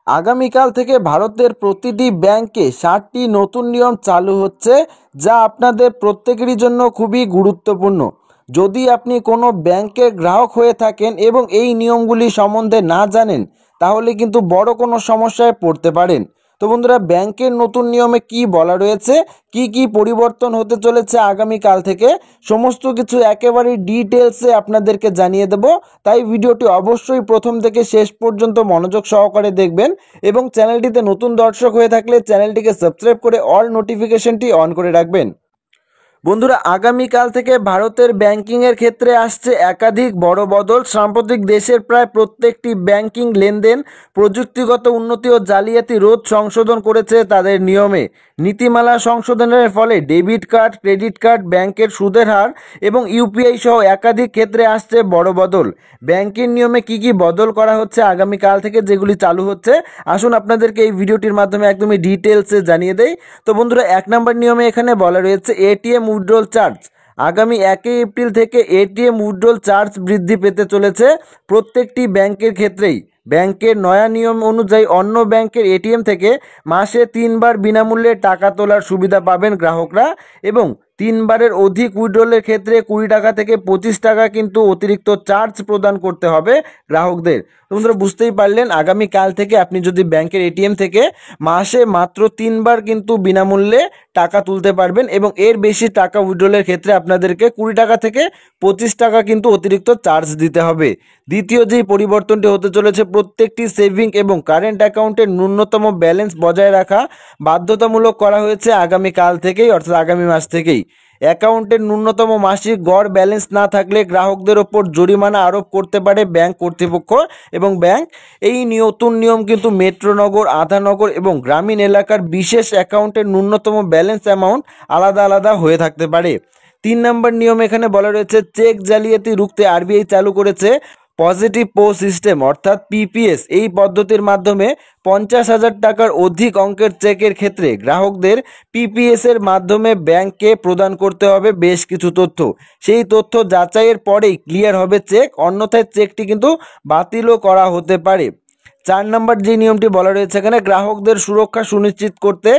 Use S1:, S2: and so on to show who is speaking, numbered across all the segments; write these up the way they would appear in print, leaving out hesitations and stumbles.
S1: আগামীকাল থেকে ভারতের প্রতিটি ব্যাংকে 60টি নতুন নিয়ম চালু হচ্ছে, যা আপনাদের প্রত্যেকেরই জন্য খুবই গুরুত্বপূর্ণ। যদি আপনি কোনো ব্যাংকের গ্রাহক হয়ে থাকেন এবং এই নিয়মগুলি সম্বন্ধে না জানেন, তাহলে কিন্তু বড় কোনো সমস্যায় পড়তে পারেন। তো বন্ধুরা, ব্যাংকের নতুন নিয়মে কি বলা রয়েছে, কি কি পরিবর্তন হতে চলেছে আগামীকাল থেকে, সমস্ত কিছু একেবারে ডিটেলসে আপনাদেরকে জানিয়ে দেব। তাই ভিডিওটি অবশ্যই প্রথম থেকে শেষ পর্যন্ত মনোযোগ সহকারে দেখবেন এবং চ্যানেলটিতে নতুন দর্শক হয়ে থাকলে চ্যানেলটিকে সাবস্ক্রাইব করে অল নোটিফিকেশনটি অন করে রাখবেন। বন্ধুরা, আগামীকাল থেকে ভারতের ব্যাংকিংয়ের ক্ষেত্রে আসছে একাধিক বড় বদল। সাম্প্রতিক দেশের প্রায় প্রত্যেকটি ব্যাংকিং লেনদেন প্রযুক্তিগত উন্নতি ও জালিয়াতি রোধ সংশোধন করেছে তাদের নিয়মে। নীতিমালা সংশোধনের ফলে ডেবিট কার্ড, ক্রেডিট কার্ড, ব্যাংকের সুদের হার এবং ইউপিআই সহ একাধিক ক্ষেত্রে আসছে বড় বদল। ব্যাংকের নিয়মে কি কি বদল করা হচ্ছে আগামীকাল থেকে, যেগুলি চালু হচ্ছে, আসুন আপনাদেরকে এই ভিডিওটির মাধ্যমে একদমই ডিটেলসে জানিয়ে দেই। তো বন্ধুরা, 1 নম্বর নিয়মে এখানে বলা রয়েছে এটিএম উইথড্রল চার্জ। আগামী 1 এপ্রিল থেকে এটিএম উইথড্রল চার্জ বৃদ্ধি পেতে চলেছে প্রত্যেকটি ব্যাংকের ক্ষেত্রেই। ব্যাংকের নয়া নিয়ম অনুযায়ী অন্য ব্যাংকের এটিএম থেকে মাসে 3 বার বিনামূল্যে টাকা তোলার সুবিধা পাবেন গ্রাহকরা এবং 3 বারের অধিক উইথড্রলের ক্ষেত্রে 20 টাকা থেকে 25 টাকা কিন্তু অতিরিক্ত চার্জ প্রদান করতে হবে গ্রাহকদের। বন্ধুরা, বুঝতেই পারলেন, আগামীকাল থেকে আপনি যদি ব্যাংকের এটিএম থেকে মাসে মাত্র 3 বার কিন্তু বিনামূল্যে টাকা তুলতে পারবেন এবং এর বেশি টাকা উইথড্রলের ক্ষেত্রে আপনাদেরকে 20 টাকা থেকে 25 টাকা কিন্তু অতিরিক্ত চার্জ দিতে হবে। দ্বিতীয় যেই পরিবর্তনটি হতে চলেছে, প্রত্যেকটি সেভিং এবং কারেন্ট অ্যাকাউন্টের ন্যূনতম ব্যালেন্স বজায় রাখা বাধ্যতামূলক করা হয়েছে আগামীকাল থেকেই, অর্থাৎ আগামী মাস থেকেই। অ্যাকাউন্টের ন্যূনতম মাসিক গড় ব্যালেন্স না থাকলে গ্রাহকদের ওপর জরিমানা আরোপ করতে পারে ব্যাংক কর্তৃপক্ষ এবং ব্যাংক। এই নতুন নিয়ম কিন্তু মেট্রোনগর, আধানগর এবং গ্রামীণ এলাকার বিশেষ অ্যাকাউন্টের ন্যূনতম ব্যালেন্স অ্যামাউন্ট আলাদা আলাদা হয়ে থাকতে পারে। 3 নম্বর নিয়ম এখানে বলা রয়েছে চেক জালিয়াতি রুখতে আরবিআই চালু করেছে পজিটিভ পো সিস্টেম, অর্থাৎ পিপিএস। এই পদ্ধতির মাধ্যমে 50,000 টাকার অধিক অঙ্কের চেকের ক্ষেত্রে গ্রাহকদের পিপিএস এর মাধ্যমে ব্যাংকে প্রদান করতে হবে বেশ কিছু তথ্য। সেই তথ্য যাচাইয়ের পরেই ক্লিয়ার হবে চেক, অন্যথায় চেকটি কিন্তু বাতিলও করা হতে পারে। 4 নম্বর যে নিয়মটি বলা রয়েছে এখানে, গ্রাহকদের সুরক্ষা সুনিশ্চিত করতে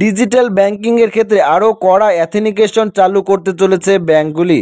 S1: ডিজিটাল ব্যাংকিংয়ের ক্ষেত্রে আরও কড়া অ্যাথেন্টিকেশন চালু করতে চলেছে ব্যাংকগুলি।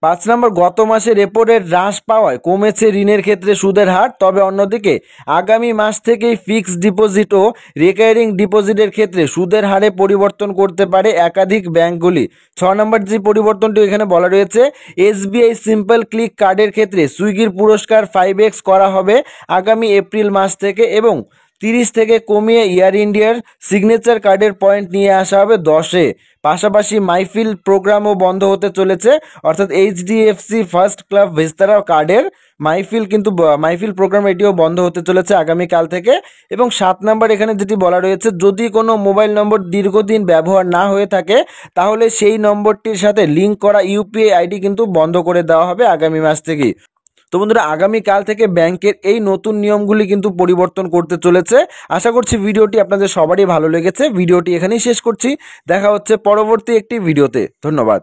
S1: 5 নম্বর, গত মাসে রেপো রেট হ্রাস পাওয়ায় কমেছে ঋণের ক্ষেত্রে সুদের হার। তবে অন্যদিকে আগামী মাস থেকেই ফিক্সড ডিপোজিট ও রিকারিং ডিপোজিটের ক্ষেত্রে সুদের হারে পরিবর্তন করতে পারে একাধিক ব্যাংকগুলি। 6 নম্বর যে পরিবর্তনটি এখানে বলা রয়েছে, এসবিআই সিম্পল ক্লিক কার্ডের ক্ষেত্রে সুইগির পুরস্কার 5x করা হবে আগামী এপ্রিল মাস থেকে এবং 30 থেকে কমিয়ে এয়ার ইন্ডিয়ার সিগনেচার কার্ডের পয়েন্ট নিয়ে আসা হবে 10-এ। পাশাপাশি মাইফিল প্রোগ্রামও বন্ধ হতে চলেছে, অর্থাৎ এইচডিএফসি ফার্স্ট ক্লাব ভিস্তারা কার্ডের মাইফিল প্রোগ্রাম এটিও বন্ধ হতে চলেছে আগামীকাল থেকে। এবং 7 নম্বর এখানে যেটি বলা রয়েছে, যদি কোনো মোবাইল নম্বর দীর্ঘদিন ব্যবহার না হয়ে থাকে তাহলে সেই নম্বরটির সাথে লিঙ্ক করা ইউপিআই আইডি কিন্তু বন্ধ করে দেওয়া হবে আগামী মাস থেকেই। তো বন্ধুরা, আগামীকাল থেকে ব্যাংকের এই নতুন নিয়মগুলি কিন্তু পরিবর্তন করতে চলেছে। আশা করছি ভিডিওটি আপনাদের সবারই ভালো লেগেছে। ভিডিওটি এখানেই শেষ করছি, দেখা হচ্ছে পরবর্তী একটি ভিডিওতে। ধন্যবাদ।